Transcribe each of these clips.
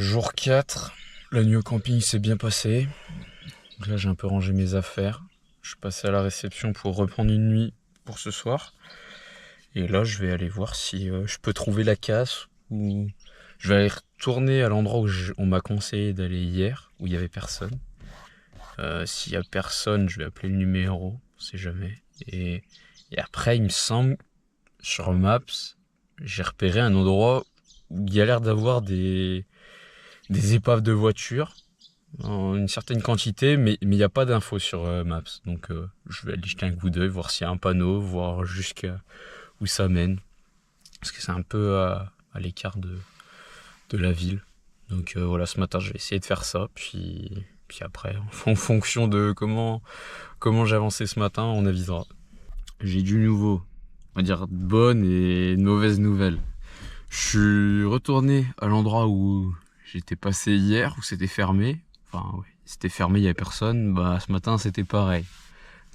Jour 4, la nuit au camping s'est bien passée. Donc là, j'ai un peu rangé mes affaires. Je suis passé à la réception pour reprendre une nuit pour ce soir. Et là, je vais aller voir si je peux trouver la casse ou je vais aller retourner à l'endroit où on m'a conseillé d'aller hier, où il n'y avait personne. S'il n'y a personne, je vais appeler le numéro, on sait jamais. Et après, il me semble, sur Maps, j'ai repéré un endroit où il y a l'air d'avoir des épaves de voitures en une certaine quantité, mais il n'y a pas d'infos sur Maps. Donc je vais aller jeter un coup d'œil, voir s'il y a un panneau, voir jusqu'à où ça mène. Parce que c'est un peu à l'écart de la ville. Donc voilà, ce matin, je vais essayer de faire ça. Puis après, en fonction de comment j'ai avancé ce matin, on avisera. J'ai du nouveau, on va dire de bonnes et de mauvaises nouvelles. Je suis retourné à l'endroit où j'étais passé hier, où c'était fermé. Enfin, ouais, c'était fermé, il n'y avait personne. Bah, ce matin, c'était pareil.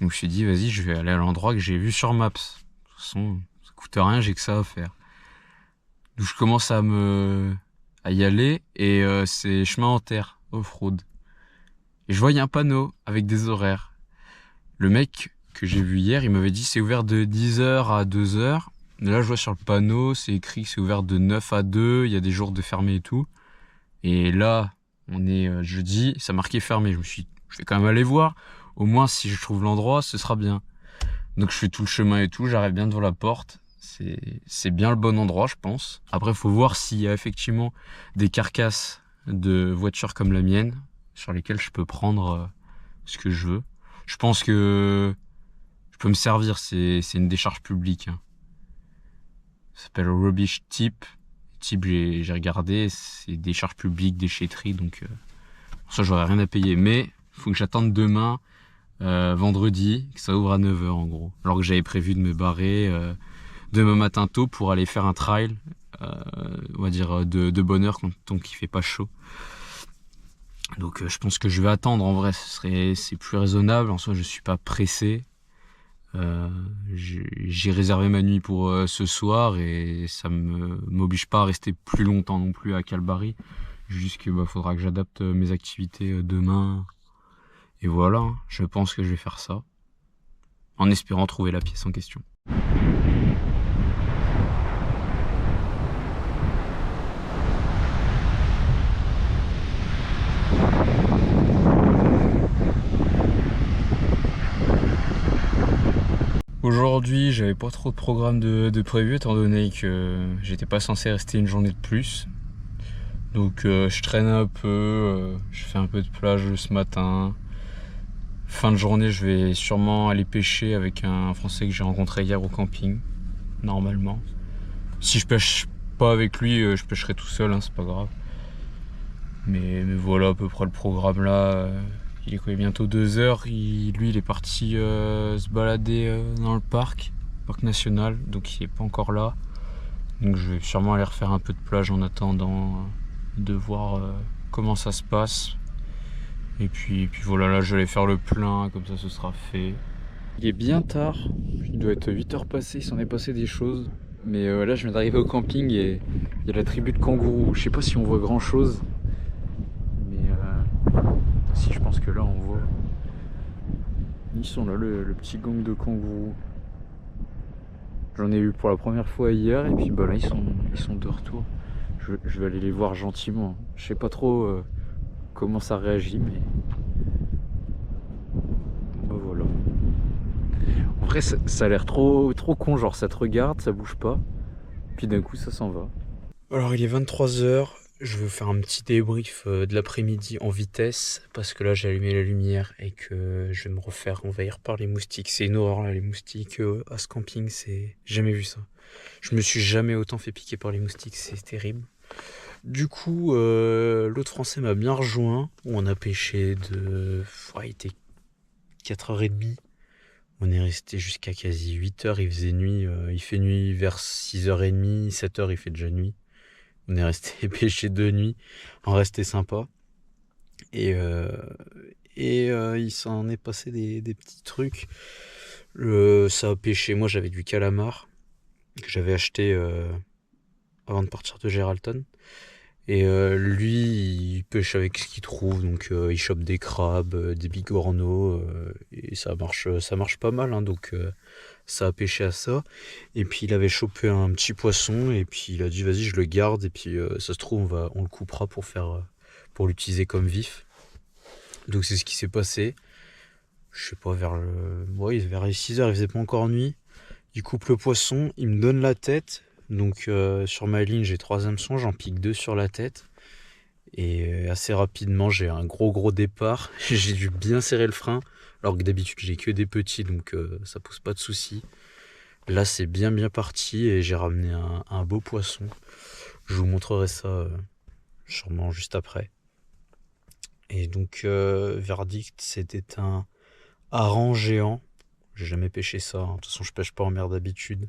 Donc, je me suis dit, vas-y, je vais aller à l'endroit que j'ai vu sur Maps. De toute façon, ça coûte rien, j'ai que ça à faire. Donc, je commence à y aller et c'est chemin en terre, off-road. Et je voyais un panneau avec des horaires. Le mec que j'ai vu hier, il m'avait dit c'est ouvert de 10h à 2h. Et là, je vois sur le panneau, c'est écrit que c'est ouvert de 9 à 2, il y a des jours de fermé et tout. Et là, on est jeudi, ça marquait fermé. Je vais quand même aller voir. Au moins, si je trouve l'endroit, ce sera bien. Donc, je fais tout le chemin et tout, j'arrive bien devant la porte. C'est bien le bon endroit, je pense. Après, il faut voir s'il y a effectivement des carcasses de voitures comme la mienne, sur lesquelles je peux prendre ce que je veux. Je pense que je peux me servir, c'est une décharge publique. Hein. Ça s'appelle Rubbish Tip. Tip, j'ai regardé, c'est décharge publique, déchetterie, donc ça j'aurais rien à payer. Mais il faut que j'attende demain, vendredi, que ça ouvre à 9h en gros. Alors que j'avais prévu de me barrer demain matin tôt pour aller faire un trail, on va dire de bonne heure tant qu'il fait pas chaud. Donc je pense que je vais attendre, en vrai c'est plus raisonnable, en soi je suis pas pressé. J'ai réservé ma nuit pour ce soir et ça m'oblige pas à rester plus longtemps non plus à Calbari. Juste que faudra que j'adapte mes activités demain. Et voilà, hein, je pense que je vais faire ça. En espérant trouver la pièce en question. Aujourd'hui, j'avais pas trop de programme de prévu étant donné que j'étais pas censé rester une journée de plus. Donc je traîne un peu, je fais un peu de plage ce matin. Fin de journée, je vais sûrement aller pêcher avec un Français que j'ai rencontré hier au camping, normalement. Si je pêche pas avec lui, je pêcherai tout seul, hein, c'est pas grave. Mais voilà à peu près le programme là. Il est quoi, bientôt 2h. Lui, il est parti se balader dans le parc national, donc il est pas encore là. Donc je vais sûrement aller refaire un peu de plage en attendant de voir comment ça se passe. Et puis voilà, là je vais aller faire le plein, comme ça ce sera fait. Il est bien tard, il doit être 8h passées, il s'en est passé des choses. Mais là je viens d'arriver au camping et il y a la tribu de kangourous. Je sais pas si on voit grand chose. Mais si, je pense que là on voit. Ils sont là, le petit gang de kangourous. J'en ai eu pour la première fois hier et puis là ils sont de retour. Je vais aller les voir gentiment. Je sais pas trop comment ça réagit, mais voilà. En vrai ça a l'air trop con, genre ça te regarde, ça bouge pas, puis d'un coup ça s'en va. Alors il est 23h, je veux faire un petit débrief de l'après-midi en vitesse, parce que là j'ai allumé la lumière et que je vais me refaire envahir par les moustiques. C'est une horreur là, les moustiques à ce camping, c'est jamais vu ça. Je me suis jamais autant fait piquer par les moustiques, c'est terrible. Du coup, l'autre Français m'a bien rejoint. On a pêché il était 4h30. On est resté jusqu'à quasi 8h. Il faisait nuit. Il fait nuit vers 6h30, 7h, il fait déjà nuit. On est resté pêcher de nuit. On restait sympa. Et il s'en est passé des petits trucs. Ça a pêché. Moi, j'avais du calamar que j'avais acheté avant de partir de Geraldton. Et lui, il pêche avec ce qu'il trouve, donc il chope des crabes, des bigorneaux, et ça marche pas mal, hein, donc ça a pêché à ça. Et puis il avait chopé un petit poisson, et puis il a dit vas-y je le garde, et puis ça se trouve on le coupera pour l'utiliser comme vif. Donc c'est ce qui s'est passé. Je sais pas, vers les 6h, il faisait pas encore nuit. Il coupe le poisson, il me donne la tête. Donc sur ma ligne, j'ai 3 hameçons, j'en pique 2 sur la tête. Et assez rapidement, j'ai un gros départ. J'ai dû bien serrer le frein, alors que d'habitude, j'ai que des petits, donc ça pose pas de soucis. Là, c'est bien parti et j'ai ramené un beau poisson. Je vous montrerai ça sûrement juste après. Et donc, verdict, c'était un hareng géant. J'ai jamais pêché ça, hein. De toute façon, je pêche pas en mer d'habitude.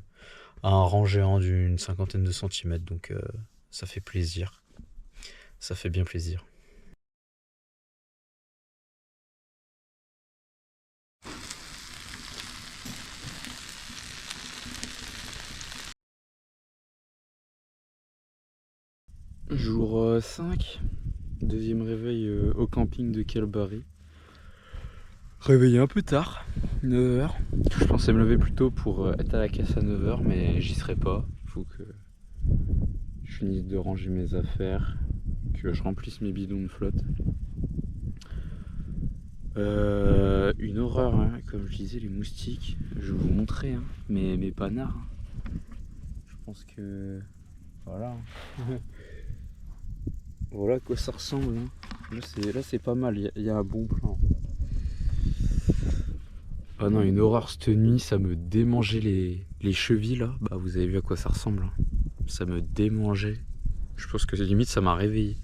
Un hareng géant d'une 50aine de centimètres, donc ça fait plaisir. Ça fait bien plaisir. Jour 5, deuxième réveil au camping de Calbari. Réveillé un peu tard, 9h. Je pensais me lever plus tôt pour être à la caisse à 9h, mais j'y serai pas. Il faut que je finisse de ranger mes affaires, que je remplisse mes bidons de flotte. Une horreur, hein. Comme je disais, les moustiques. Je vais vous montrer hein, mes panards. Je pense que... Voilà. Voilà à quoi ça ressemble. Hein. Là c'est pas mal, il y a un bon plan. Ah non, une horreur cette nuit, ça me démangeait les chevilles là. Bah vous avez vu à quoi ça ressemble. Hein. Ça me démangeait. Je pense que limite ça m'a réveillé.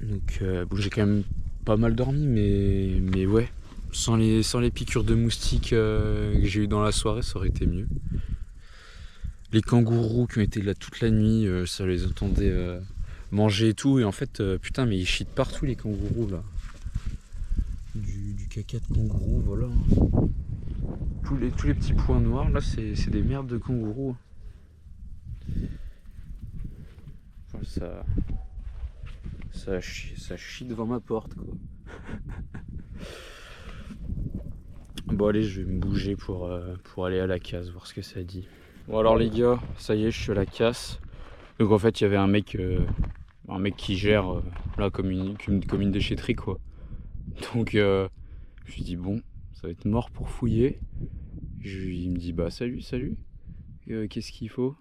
Donc bon, j'ai quand même pas mal dormi, mais ouais. Sans les piqûres de moustiques que j'ai eu dans la soirée, ça aurait été mieux. Les kangourous qui ont été là toute la nuit, ça les entendait manger et tout. Et en fait, putain, mais ils chitent partout les kangourous là. Du caca de kangourou, voilà. Tous les petits points noirs là, c'est des merdes de kangourous. Enfin, ça chie devant ma porte quoi. Bon allez, je vais me bouger pour aller à la casse, voir ce que ça dit. Bon alors les gars, ça y est, je suis à la casse. Donc en fait il y avait un mec qui gère là comme une déchetterie quoi. Donc je me suis dit bon, ça va être mort pour fouiller. Il me dit bah salut, qu'est-ce qu'il faut?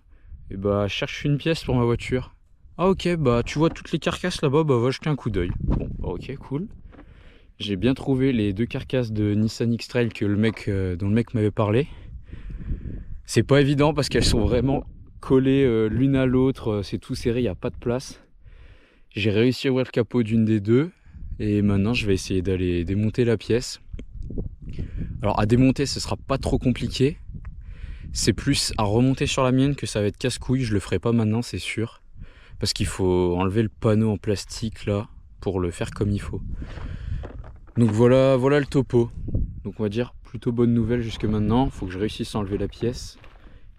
Et bah je cherche une pièce pour ma voiture. Ah ok, bah tu vois toutes les carcasses là-bas, bah va jeter un coup d'œil. Bon bah ok, cool. J'ai bien trouvé les 2 carcasses de Nissan X-Trail dont le mec m'avait parlé. C'est pas évident parce qu'elles sont vraiment collées l'une à l'autre, c'est tout serré, il n'y a pas de place. J'ai réussi à ouvrir le capot d'une des deux et maintenant je vais essayer d'aller démonter la pièce. Alors à démonter ce sera pas trop compliqué, c'est plus à remonter sur la mienne que ça va être casse-couille. Je le ferai pas maintenant c'est sûr, parce qu'il faut enlever le panneau en plastique là pour le faire comme il faut. Donc voilà le topo. Donc on va dire plutôt bonne nouvelle jusque maintenant. Faut que je réussisse à enlever la pièce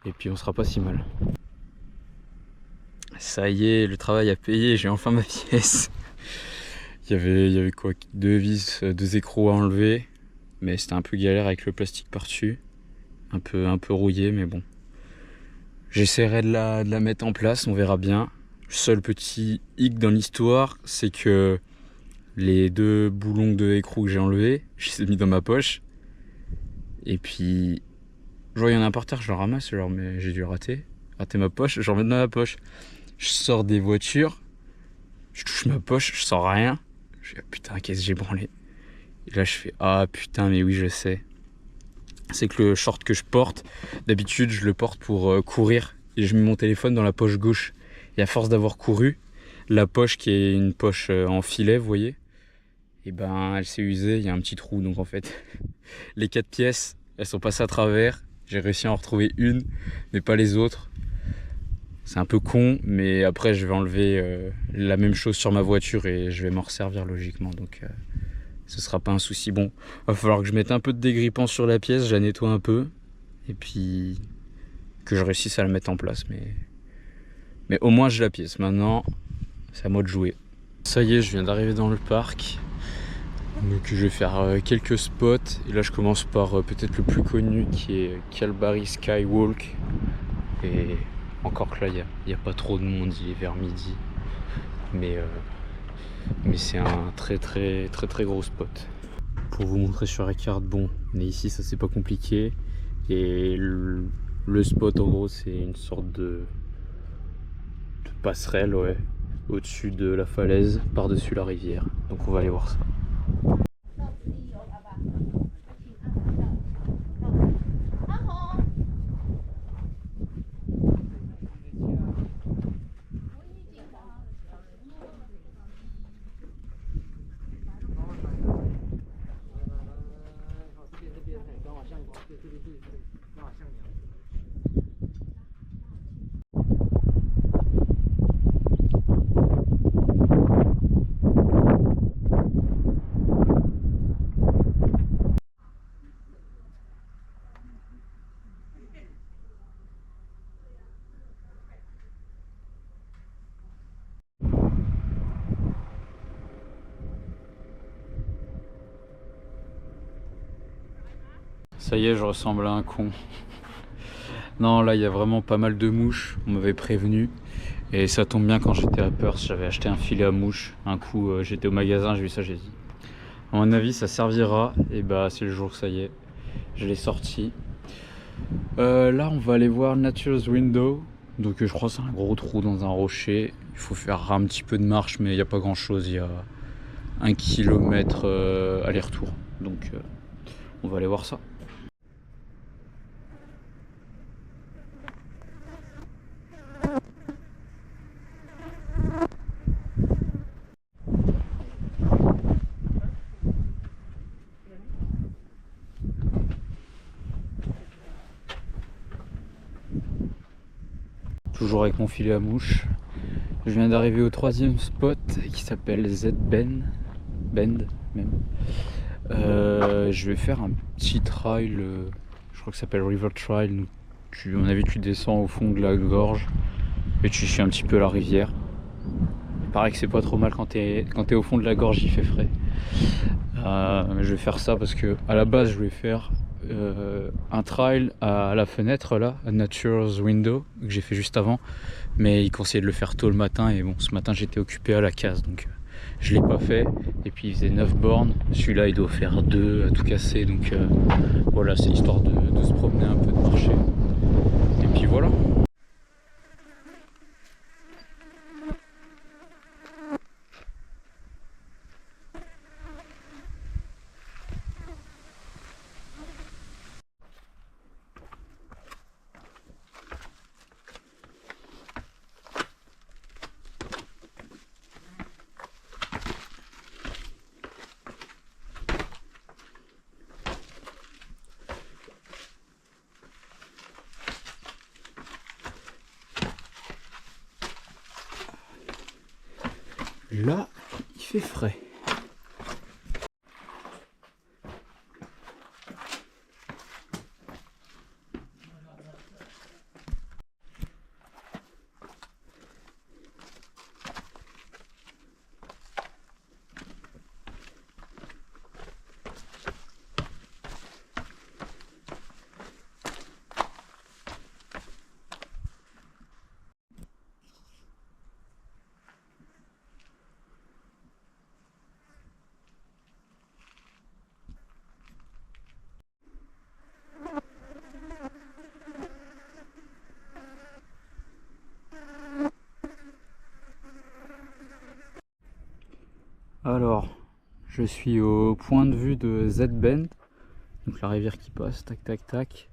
et puis on sera pas si mal. Ça y est, le travail a payé, j'ai enfin ma pièce. Il y avait quoi, 2 vis, 2 écrous à enlever, mais c'était un peu galère avec le plastique par-dessus. Un peu rouillé, mais bon. J'essaierai de la mettre en place, on verra bien. Le seul petit hic dans l'histoire, c'est que les 2 boulons de écrou que j'ai enlevés, je les ai mis dans ma poche. Et puis, je vois il y en a un par terre, je le ramasse, mais j'ai dû rater ma poche, je remets dans la poche. Je sors des voitures, je touche ma poche, je sens rien. Je dis ah, putain, qu'est-ce que j'ai branlé? Et là je fais ah putain, mais oui je sais. C'est que le short que je porte, d'habitude je le porte pour courir et je mets mon téléphone dans la poche gauche. Et à force d'avoir couru, la poche qui est une poche en filet, vous voyez, et ben elle s'est usée, il y a un petit trou. Donc en fait, les 4 pièces, elles sont passées à travers. J'ai réussi à en retrouver une, mais pas les autres. C'est un peu con, mais après je vais enlever la même chose sur ma voiture et je vais m'en resservir logiquement. Donc ce sera pas un souci. Bon, va falloir que je mette un peu de dégrippant sur la pièce, je la nettoie un peu et puis que je réussisse à la mettre en place. Mais Mais au moins j'ai la pièce. Maintenant, c'est à moi de jouer. Ça y est, je viens d'arriver dans le parc. Donc je vais faire quelques spots. Et là je commence par peut-être le plus connu qui est Kalbarri Skywalk. Et encore que là il n'y a pas trop de monde, il est vers midi. Mais c'est un très gros spot. Pour vous montrer sur la carte, bon, on est ici, ça c'est pas compliqué. Et le spot en gros c'est une sorte de passerelle, ouais, au-dessus de la falaise, par-dessus la rivière. Donc on va aller voir ça. Ça y est, je ressemble à un con. Non, là, il y a vraiment pas mal de mouches. On m'avait prévenu. Et ça tombe bien, quand j'étais à Perth, j'avais acheté un filet à mouches. Un coup, j'étais au magasin, j'ai vu ça, j'ai dit, à mon avis, ça servira. Et bah, c'est le jour, ça y est. Je l'ai sorti. Là, on va aller voir Nature's Window. Donc, je crois que c'est un gros trou dans un rocher. Il faut faire un petit peu de marche, mais il n'y a pas grand-chose. Il y a 1 kilomètre aller-retour. Donc, on va aller voir ça. Toujours avec mon filet à mouche. Je viens d'arriver au 3e spot qui s'appelle Z-Bend même. Je vais faire un petit trail, je crois que ça s'appelle River Trail. À mon avis, tu descends au fond de la gorge et tu suis un petit peu la rivière. Il paraît que c'est pas trop mal quand t'es au fond de la gorge, il fait frais. Je vais faire ça parce que à la base, je voulais faire un trail à la fenêtre là, à Nature's Window, que j'ai fait juste avant, mais il conseillait de le faire tôt le matin et bon, ce matin j'étais occupé à la case, donc je l'ai pas fait. Et puis il faisait 9 bornes, celui-là il doit faire 2 à tout casser, donc voilà, c'est histoire de se promener un peu, de marcher, et puis voilà. Là, il fait frais. Alors, je suis au point de vue de Z-Bend, donc la rivière qui passe, tac tac tac,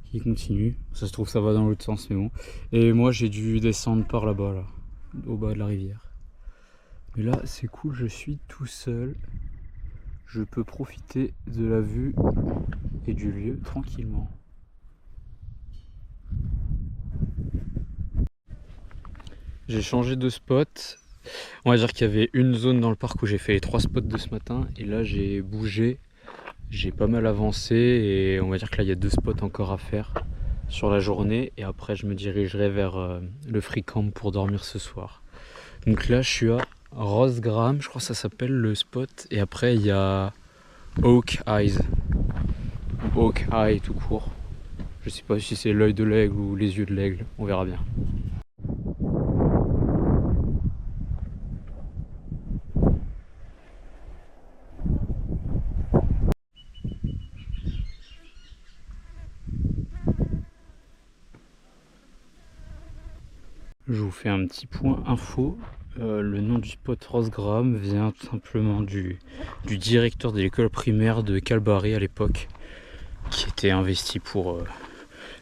qui continue. Ça se trouve ça va dans l'autre sens, mais bon. Et moi j'ai dû descendre par là-bas, là, au bas de la rivière. Mais là c'est cool, je suis tout seul. Je peux profiter de la vue et du lieu tranquillement. J'ai changé de spot. On va dire qu'il y avait une zone dans le parc où j'ai fait les 3 spots de ce matin, et là j'ai bougé, j'ai pas mal avancé, et on va dire que là il y a 2 spots encore à faire. sur la journée et après je me dirigerai vers le free camp pour dormir ce soir. Donc là je suis à Rosgram, je crois que ça s'appelle le spot, et après il y a Oak Eyes, Oak Eye tout court. Je sais pas si c'est l'œil de l'aigle ou les yeux de l'aigle, on verra bien. Je vous fais un petit point info. Le nom du spot Rosgram vient simplement du directeur de l'école primaire de Calbary à l'époque, qui était investi pour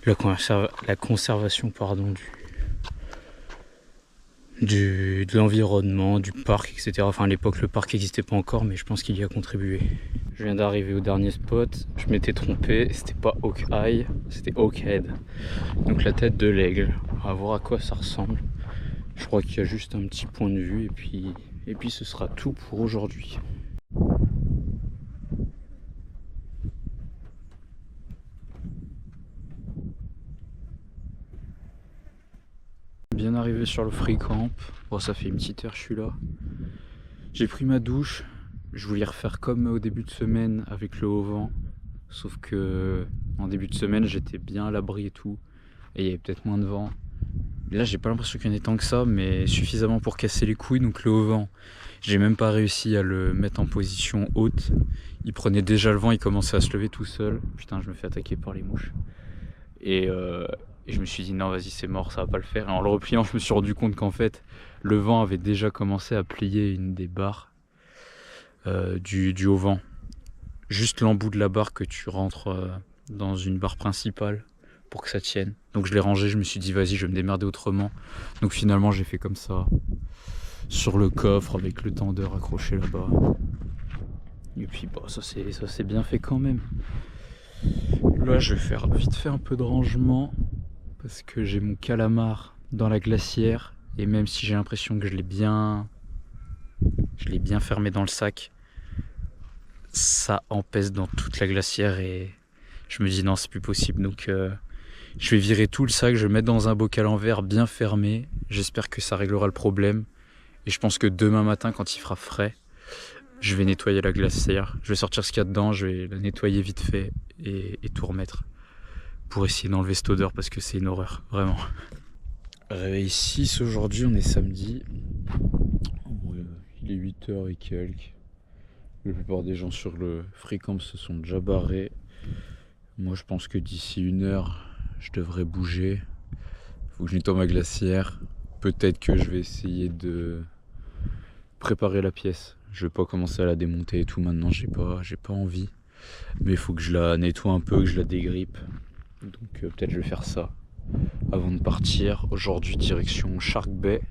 la conservation de l'environnement, du parc, etc. Enfin à l'époque le parc n'existait pas encore, mais je pense qu'il y a contribué. Je viens d'arriver au dernier spot, je m'étais trompé, c'était pas Oak Eye, c'était Oak Head. Donc la tête de l'aigle, on va voir à quoi ça ressemble. Je crois qu'il y a juste un petit point de vue et puis ce sera tout pour aujourd'hui. Bien arrivé sur le free camp. Bon, ça fait une petite heure que je suis là. J'ai pris ma douche. Je voulais refaire comme au début de semaine avec le haut vent. Sauf que en début de semaine j'étais bien à l'abri et tout. Et il y avait peut-être moins de vent. Et là j'ai pas l'impression qu'il y en ait tant que ça, mais suffisamment pour casser les couilles. Donc le haut vent, j'ai même pas réussi à le mettre en position haute. Il prenait déjà le vent, il commençait à se lever tout seul. Putain, je me fais attaquer par les mouches. Et je me suis dit non vas-y c'est mort, ça va pas le faire. Et en le repliant je me suis rendu compte qu'en fait le vent avait déjà commencé à plier une des barres du haut vent. Juste l'embout de la barre que tu rentres dans une barre principale pour que ça tienne. Donc je l'ai rangé, je me suis dit vas-y je vais me démerder autrement. Donc finalement j'ai fait comme ça, sur le coffre avec le tendeur accroché là-bas. Et puis bah, ça c'est bien fait quand même. Là je vais faire vite fait un peu de rangement parce que j'ai mon calamar dans la glacière et même si j'ai l'impression que je l'ai bien fermé dans le sac, ça empeste dans toute la glacière et je me dis non c'est plus possible. Donc je vais virer tout le sac, je vais le mettre dans un bocal en verre bien fermé. J'espère que ça réglera le problème et je pense que demain matin quand il fera frais, je vais nettoyer la glacière, je vais sortir ce qu'il y a dedans, je vais la nettoyer vite fait et tout remettre pour essayer d'enlever cette odeur parce que c'est une horreur, vraiment. Réveil 6 aujourd'hui, on est samedi. Il est 8h et quelques. La plupart des gens sur le free camp se sont déjà barrés. Moi je pense que d'ici 1 heure, je devrais bouger. Faut que je nettoie ma glacière. Peut-être que je vais essayer de préparer la pièce. Je vais pas commencer à la démonter et tout maintenant, j'ai pas envie. Mais il faut que je la nettoie un peu, que je la dégrippe. Donc peut-être je vais faire ça avant de partir. Aujourd'hui direction Shark Bay.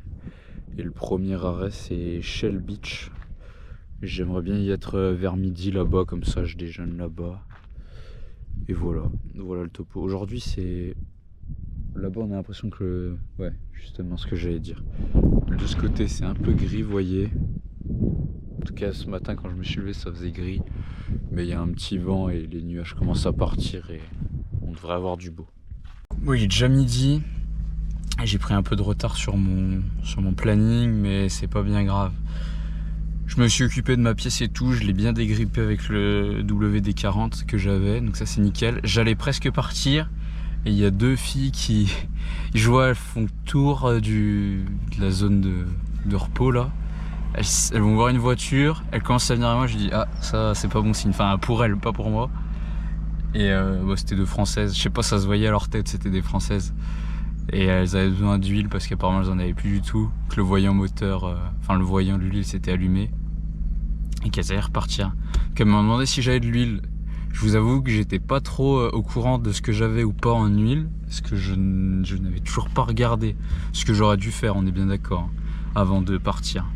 Et le premier arrêt c'est Shell Beach. J'aimerais bien y être vers midi là-bas, comme ça je déjeune là-bas. Et voilà le topo. Aujourd'hui c'est... Là-bas on a l'impression que... Ouais, justement ce que j'allais dire. De ce côté c'est un peu gris, vous voyez. En tout cas ce matin quand je me suis levé ça faisait gris. Mais il y a un petit vent et les nuages commencent à partir et on devrait avoir du beau. Bon, il est déjà midi. J'ai pris un peu de retard sur mon planning, mais c'est pas bien grave. Je me suis occupé de ma pièce et tout, je l'ai bien dégrippé avec le WD-40 que j'avais, donc ça c'est nickel. J'allais presque partir et il y a 2 filles qui, je vois, elles font le tour de la zone de repos là. Elles vont voir une voiture, elles commencent à venir à moi, je dis ah ça c'est pas bon signe, enfin pour elles, pas pour moi. Et bah, c'était 2 françaises, je sais pas, ça se voyait à leur tête, c'était des françaises. Et elles avaient besoin d'huile parce qu'apparemment elles en avaient plus du tout, que le voyant moteur, le voyant de l'huile s'était allumé et qu'elles allaient repartir. Qu'elles m'ont demandé si j'avais de l'huile. Je vous avoue que j'étais pas trop au courant de ce que j'avais ou pas en huile, parce que je n'avais toujours pas regardé ce que j'aurais dû faire, on est bien d'accord, avant de partir.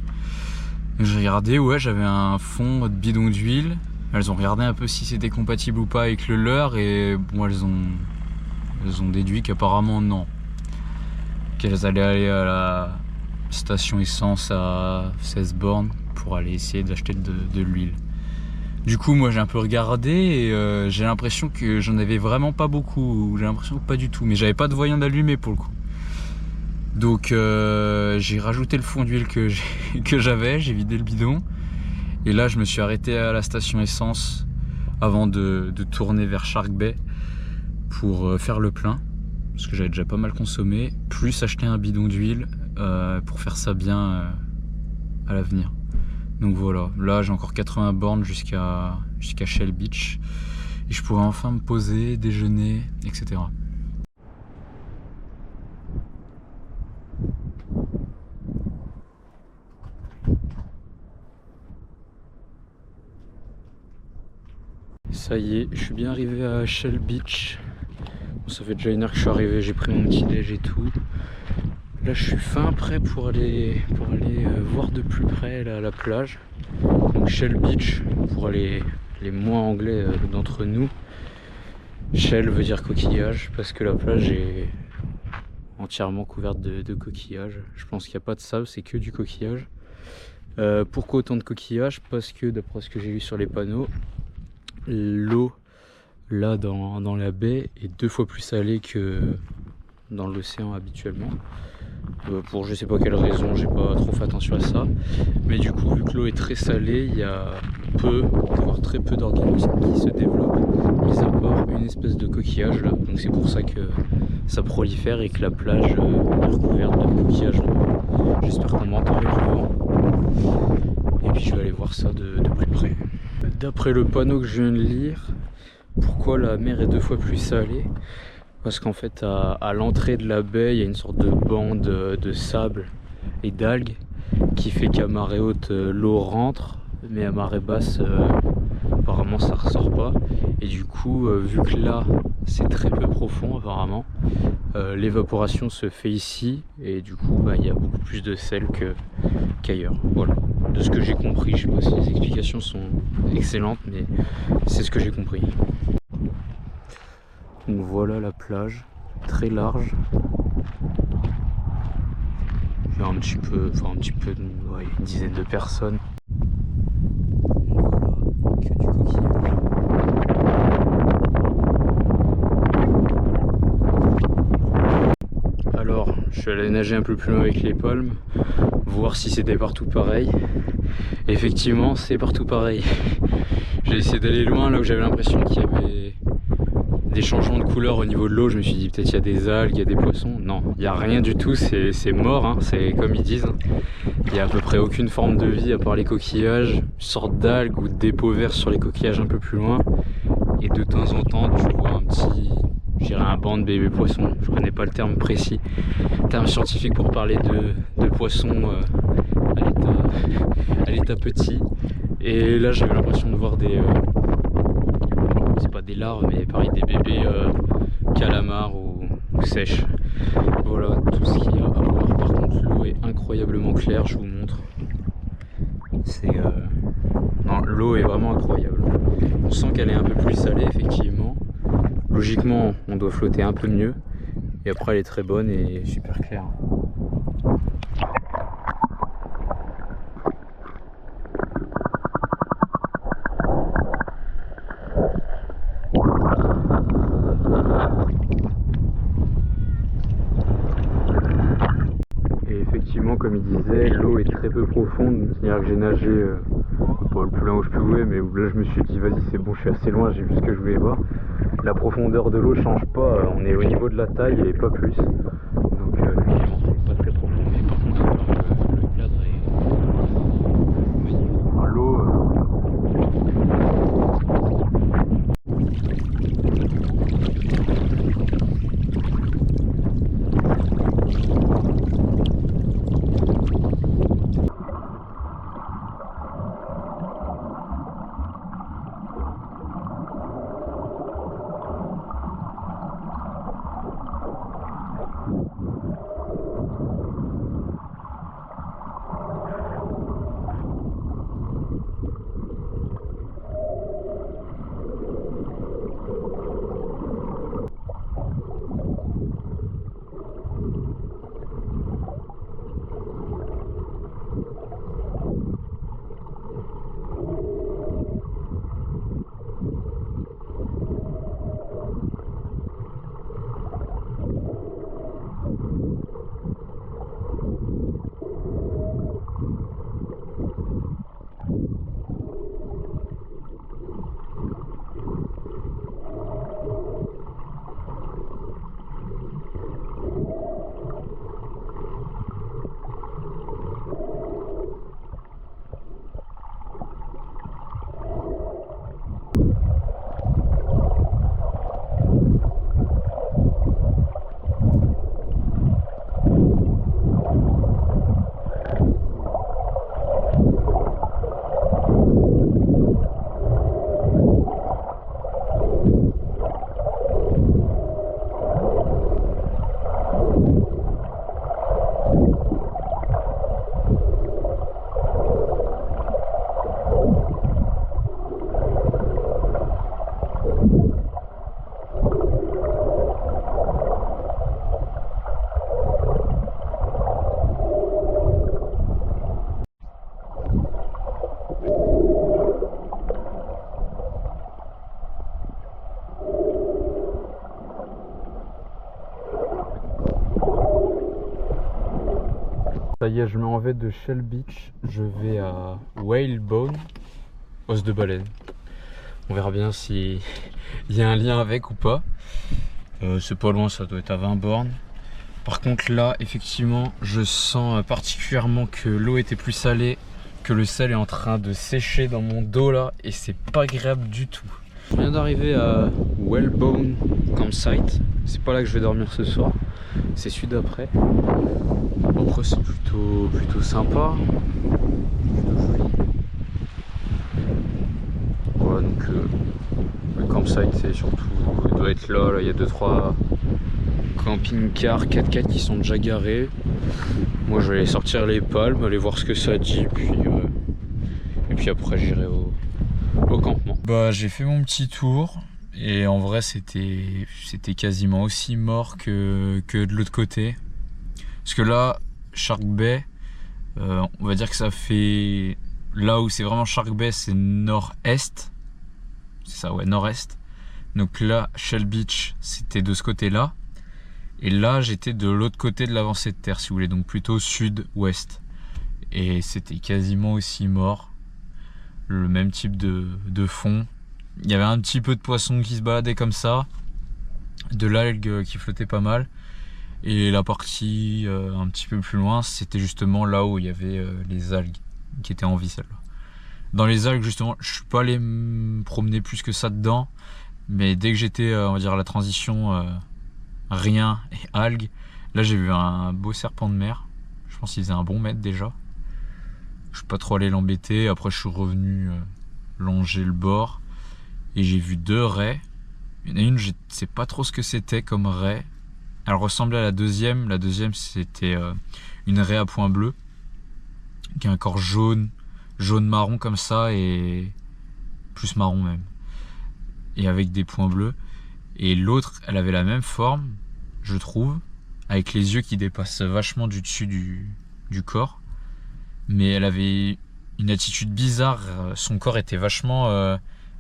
J'ai regardé, ouais, j'avais un fond de bidon d'huile. Elles ont regardé un peu si c'était compatible ou pas avec le leur et bon, elles ont déduit qu'apparemment non. Qu'elles allaient aller à la station essence à 16 bornes pour aller essayer d'acheter de l'huile. Du coup, moi j'ai un peu regardé et j'ai l'impression que j'en avais vraiment pas beaucoup. J'ai l'impression que pas du tout. Mais j'avais pas de voyant d'allumé pour le coup. Donc j'ai rajouté le fond d'huile que j'avais, j'ai vidé le bidon. Et là, je me suis arrêté à la station essence avant de tourner vers Shark Bay pour faire le plein. Parce que j'avais déjà pas mal consommé. Plus acheter un bidon d'huile pour faire ça bien à l'avenir. Donc voilà, là j'ai encore 80 bornes jusqu'à Shell Beach et je pourrais enfin me poser, déjeuner, etc. Ça y est, je suis bien arrivé à Shell Beach. Bon, ça fait déjà 1 heure que je suis arrivé, j'ai pris mon petit déj et tout. Là je suis fin prêt pour aller voir de plus près la plage. Donc Shell Beach, pour les moins anglais d'entre nous. Shell veut dire coquillage parce que la plage est entièrement couverte de coquillages. Je pense qu'il n'y a pas de sable, c'est que du coquillage. Pourquoi autant de coquillages? Parce que d'après ce que j'ai vu sur les panneaux, l'eau là dans la baie est 2 fois plus salée que dans l'océan habituellement. Pour je sais pas quelle raison, j'ai pas trop fait attention à ça. Mais du coup, vu que l'eau est très salée, il y a voire très peu d'organismes qui se développent, mis à part une espèce de coquillage là. Donc c'est pour ça que ça prolifère et que la plage est recouverte de coquillages noirs. J'espère qu'on m'entend avec le vent. Et puis je vais aller voir ça de plus près. D'après le panneau que je viens de lire, pourquoi la mer est 2 fois plus salée? Parce qu'en fait à l'entrée de la baie il y a une sorte de bande de sable et d'algues qui fait qu'à marée haute l'eau rentre, mais à marée basse apparemment ça ressort pas. Et du coup vu que là c'est très peu profond apparemment, l'évaporation se fait ici et du coup il y a beaucoup plus de sel qu'ailleurs. Voilà, de ce que j'ai compris. Je sais pas si les explications sont excellentes, mais c'est ce que j'ai compris. Donc voilà la plage, très large. Il y a un petit peu, ouais, une dizaine de personnes. Voilà, que du coquillage. Alors, je suis allé nager un peu plus loin avec les palmes, voir si c'était partout pareil. Effectivement, c'est partout pareil. J'ai essayé d'aller loin là où j'avais l'impression qu'il y avait des changements de couleur au niveau de l'eau. Je me suis dit peut-être il y a des algues, il y a des poissons. Non, il n'y a rien du tout, c'est mort, hein. C'est comme ils disent. Il n'y a à peu près aucune forme de vie à part les coquillages, une sorte d'algues ou de dépôts verts sur les coquillages un peu plus loin. Et de temps en temps, tu vois un petit, je dirais un banc de bébés poissons. Je connais pas le terme précis, terme scientifique pour parler de poissons à l'état petit. Et là, j'avais l'impression de voir des c'est pas des larves, mais pareil des bébés calamars ou sèches. Voilà tout ce qu'il y a à voir. Par contre, l'eau est incroyablement claire, je vous montre. Non, l'eau est vraiment incroyable. On sent qu'elle est un peu plus salée, effectivement. Logiquement, on doit flotter un peu mieux. Et après, elle est très bonne et super claire. Comme il disait, l'eau est très peu profonde, c'est-à-dire que j'ai nagé pas le plus loin où je pouvais, mais là je me suis dit vas-y c'est bon, je suis assez loin, j'ai vu ce que je voulais voir. La profondeur de l'eau change pas, on est au niveau de la taille et pas plus. Donc c'est pas très profond, mais par contre le cadre est magnifique. Enfin, l'eau Ça y est, je m'en vais de Shell Beach. Je vais à Whalebone, os de baleine. On verra bien s'il y a un lien avec ou pas. C'est pas loin, ça doit être à 20 bornes. Par contre là, effectivement, je sens particulièrement que l'eau était plus salée, que le sel est en train de sécher dans mon dos là, et c'est pas agréable du tout. Je viens d'arriver à Whalebone Campsite. C'est pas là que je vais dormir ce soir, c'est celui d'après. Après c'est plutôt sympa, plutôt joli. Voilà, donc le campsite c'est surtout, il doit être là, il y a 2-3 camping-cars 4x4 qui sont déjà garés. Moi je vais aller sortir les palmes, aller voir ce que ça dit, et puis après j'irai au campement. Bah j'ai fait mon petit tour et en vrai c'était quasiment aussi mort que de l'autre côté. Parce que là, Shark Bay, on va dire que ça fait... Là où c'est vraiment Shark Bay, c'est nord-est. C'est ça, ouais, nord-est. Donc là, Shell Beach, c'était de ce côté-là. Et là, j'étais de l'autre côté de l'avancée de terre, si vous voulez, donc plutôt sud-ouest. Et c'était quasiment aussi mort. Le même type de fond. Il y avait un petit peu de poissons qui se baladaient comme ça. De l'algue qui flottait pas mal. Et la partie un petit peu plus loin, c'était justement là où il y avait les algues qui étaient en vie, celle-là. Dans les algues, justement, je suis pas allé me promener plus que ça dedans. Mais dès que j'étais, on va dire, à la transition rien et algues, là j'ai vu un beau serpent de mer. Je pense qu'il faisait un bon mètre déjà. Je suis pas trop allé l'embêter. Après, je suis revenu longer le bord. Et j'ai vu 2 raies. Il y en a une, je sais pas trop ce que c'était comme raie. Elle ressemblait à la deuxième. La deuxième, c'était une raie à points bleus, qui a un corps jaune-marron comme ça, et plus marron même, et avec des points bleus. Et l'autre, elle avait la même forme, je trouve, avec les yeux qui dépassent vachement du dessus du corps. Mais elle avait une attitude bizarre. Son corps était vachement...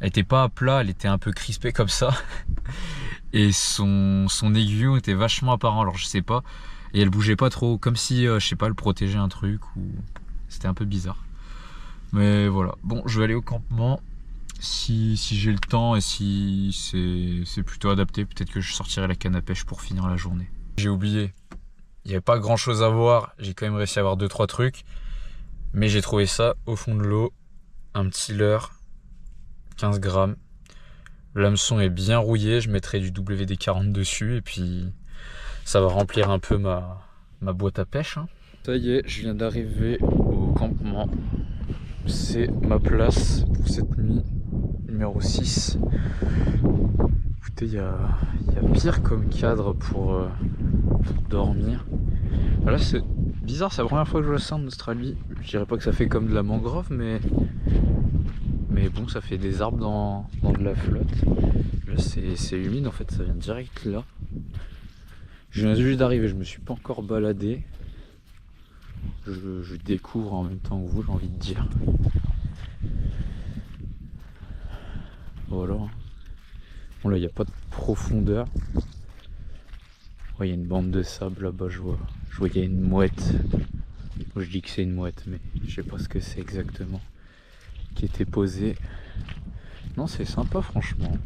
elle était pas à plat, elle était un peu crispée comme ça. Et son aiguillon était vachement apparent, alors je sais pas. Et elle bougeait pas trop, comme si, je sais pas, elle protégeait un truc, ou... C'était un peu bizarre. Mais voilà, bon, je vais aller au campement. Si j'ai le temps et si c'est plutôt adapté, peut-être que je sortirai la canne à pêche pour finir la journée. J'ai oublié, il n'y avait pas grand chose à voir, j'ai quand même réussi à avoir 2-3 trucs. Mais j'ai trouvé ça au fond de l'eau, un petit leurre, 15 grammes. L'hameçon est bien rouillé, je mettrai du WD-40 dessus et puis ça va remplir un peu ma boîte à pêche. Hein. Ça y est, je viens d'arriver au campement. C'est ma place pour cette nuit, numéro 6. Écoutez, il y a pire comme cadre pour dormir. Là, c'est bizarre, c'est la première fois que je vois ça en Australie. Je dirais pas que ça fait comme de la mangrove, mais bon, ça fait des arbres dans de la flotte. Là, c'est humide en fait, ça vient direct là. Je viens juste d'arriver, je me suis pas encore baladé. Je découvre en même temps que vous, j'ai envie de dire. Voilà. Bon, là, il n'y a pas de profondeur. Ouais, il y a une bande de sable là-bas, je vois qu'il y a une mouette. Moi, je dis que c'est une mouette, mais je sais pas ce que c'est exactement. Qui était posée. Non, c'est sympa, franchement.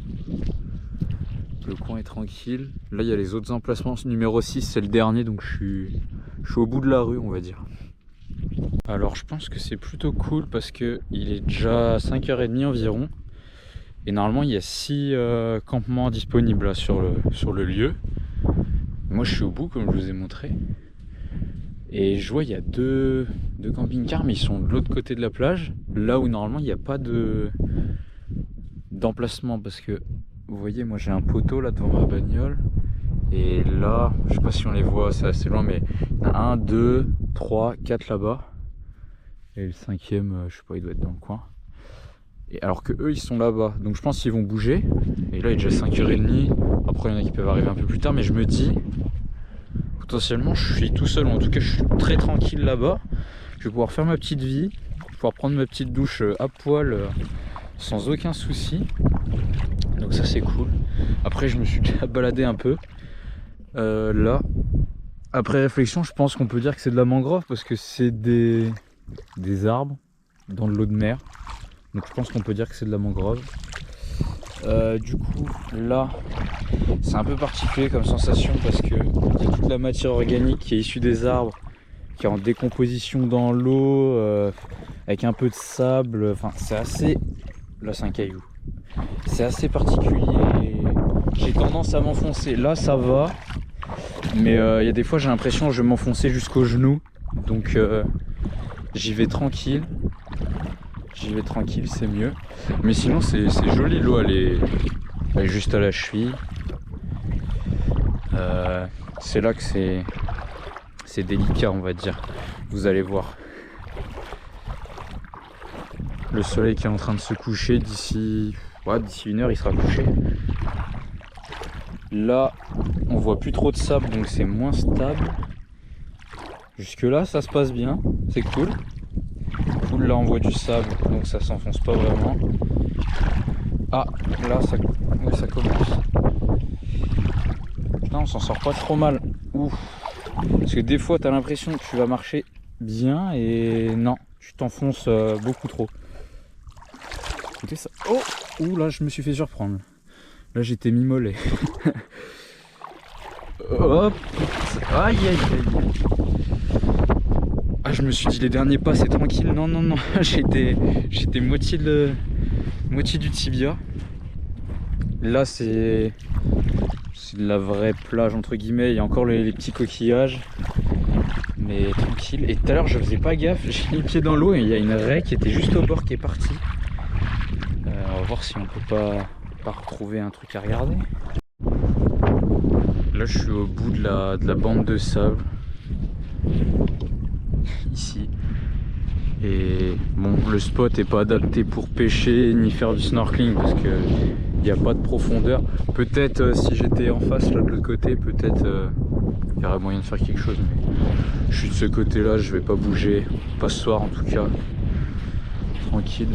Le coin est tranquille. Là, il y a les autres emplacements. Numéro 6, c'est le dernier, donc je suis au bout de la rue, on va dire. Alors, je pense que c'est plutôt cool parce que il est déjà 5h30 environ. Et normalement, il y a 6 campements disponibles là, sur le lieu. Moi, je suis au bout, comme je vous ai montré. Et je vois, il y a deux camping-cars, mais ils sont de l'autre côté de la plage. Là où normalement, il n'y a pas d'emplacement. Parce que, vous voyez, moi j'ai un poteau là devant ma bagnole. Et là, je sais pas si on les voit, c'est assez loin, mais il y en a 1, 2, 3, 4 là-bas. Et le 5e, je sais pas, il doit être dans le coin. Et alors que eux, ils sont là-bas. Donc je pense qu'ils vont bouger. Et là, il est déjà 5h30. Après, il y en a qui peuvent arriver un peu plus tard. Mais je me dis, potentiellement, je suis tout seul. En tout cas, je suis très tranquille là-bas. Je vais pouvoir faire ma petite vie. Pouvoir prendre ma petite douche à poil sans aucun souci. Donc ça, c'est cool. Après, je me suis déjà baladé un peu. Là, Après réflexion, je pense qu'on peut dire que c'est de la mangrove parce que c'est des arbres dans de l'eau de mer. Donc je pense qu'on peut dire que c'est de la mangrove. Du coup, là, c'est un peu particulier comme sensation parce que y a toute la matière organique qui est issue des arbres, qui est en décomposition dans l'eau, avec un peu de sable. Enfin, c'est assez... Là, c'est un caillou. C'est assez particulier et j'ai tendance à m'enfoncer. Là, ça va. Mais il y a des fois, j'ai l'impression que je vais m'enfoncer jusqu'aux genoux. Donc, j'y vais tranquille. J'y vais tranquille, c'est mieux. Mais sinon, c'est joli. L'eau, elle est juste à la cheville. C'est là que c'est délicat, on va dire. Vous allez voir. Le soleil qui est en train de se coucher d'ici 1 heure, il sera couché. Là, on voit plus trop de sable, donc c'est moins stable. Jusque là, ça se passe bien, c'est cool. Cool, là on voit du sable, donc ça s'enfonce pas vraiment. Ah, là ça commence. Putain, on s'en sort pas trop mal. Ouf. Parce que des fois, t'as l'impression que tu vas marcher bien et non, tu t'enfonces beaucoup trop. Écoutez ça. Oh, ouh, là je me suis fait surprendre. Là j'étais mi-mollet. Hop. Aïe aïe aïe. Ah, je me suis dit les derniers pas c'est tranquille. Non non non. J'étais moitié du tibia. Là c'est de la vraie plage entre guillemets. Il y a encore les petits coquillages. Mais tranquille. Et tout à l'heure je faisais pas gaffe. J'ai mis le pied dans l'eau et il y a une raie qui était juste au bord qui est partie. On va voir si on peut pas retrouver un truc à regarder. Là je suis au bout de la bande de sable ici et bon, le spot est pas adapté pour pêcher ni faire du snorkeling parce que il n'y a pas de profondeur. Peut-être si j'étais en face là de l'autre côté, peut-être il y aurait moyen de faire quelque chose, mais je suis de ce côté là, je vais pas bouger, pas ce soir en tout cas, tranquille.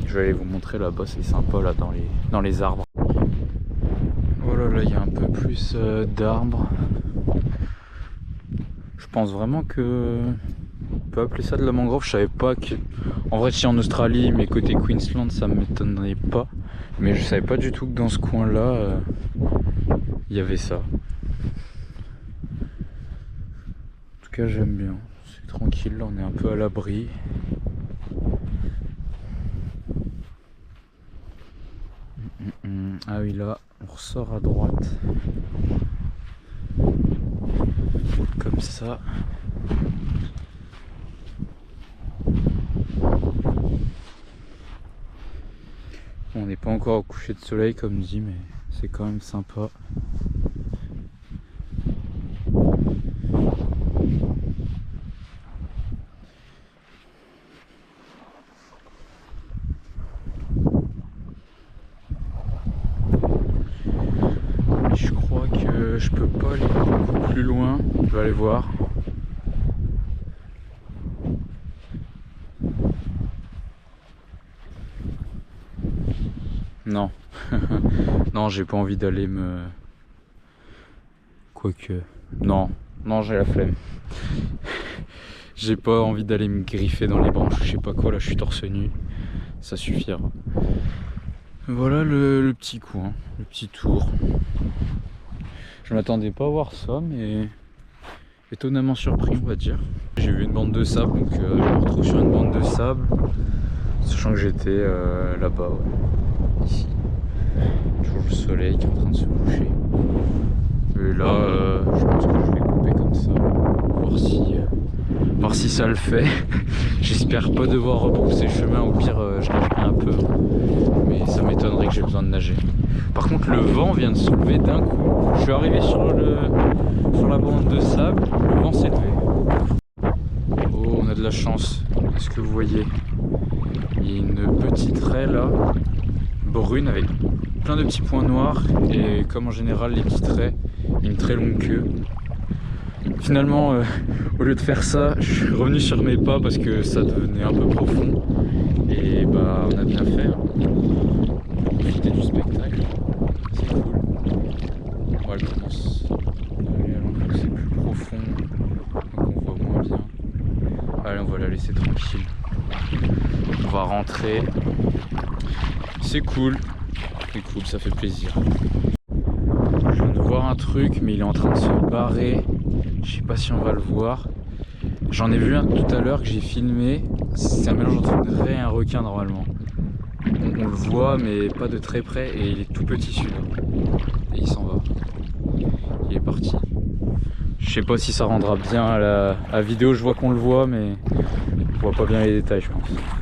Je vais aller vous montrer là-bas, c'est sympa là dans les arbres. Voilà, là il y a un peu plus d'arbres. Je pense vraiment que on peut appeler ça de la mangrove. Je savais pas que... En vrai si en Australie, mais côté Queensland ça m'étonnerait pas. Mais je savais pas du tout que dans ce coin là il y avait ça. En tout cas j'aime bien. C'est tranquille, là on est un peu à l'abri. Ah oui, là on ressort à droite. Comme ça. On n'est pas encore au coucher de soleil comme dit, mais c'est quand même sympa. Je crois que je peux pas aller beaucoup plus loin. Je vais aller voir. Non. Non, j'ai pas envie d'aller me... Quoique... Non. Non, j'ai la flemme. J'ai pas envie d'aller me griffer dans les branches, je sais pas quoi, là je suis torse nu. Ça suffira. Voilà le petit coin, le petit tour. Je m'attendais pas à voir ça, mais étonnamment surpris, on va dire. J'ai vu une bande de sable, donc je me retrouve sur une bande de sable, sachant que j'étais là-bas, ouais. Ici. Toujours le soleil qui est en train de se coucher. Et là, je pense que je vais couper comme ça, voir si ça le fait. J'espère pas devoir rebrousser chemin, au pire je nagerai un peu, mais ça m'étonnerait que j'ai besoin de nager. Par contre le vent vient de se lever d'un coup. Je suis arrivé sur la bande de sable, le vent s'est levé. Oh, on a de la chance. Est-ce que vous voyez? Il y a une petite raie là, brune avec plein de petits points noirs, et comme en général les petites raies, une très longue queue. Finalement, au lieu de faire ça, je suis revenu sur mes pas parce que ça devenait un peu profond. Et bah, on a bien fait. Profiter du spectacle. C'est cool. Ouais, elle commence à aller à l'endroit où c'est plus profond. va rentrer. C'est cool, ça fait plaisir. Je viens de voir un truc, mais il est en train de se barrer. Je sais pas si on va le voir. J'en ai vu un tout à l'heure que j'ai filmé. C'est un mélange entre une raie et un requin normalement. On le voit, mais pas de très près, et il est tout petit celui-là. Et il s'en va. Il est parti. Je sais pas si ça rendra bien à la vidéo, je vois qu'on le voit, mais on voit pas bien les détails, je pense.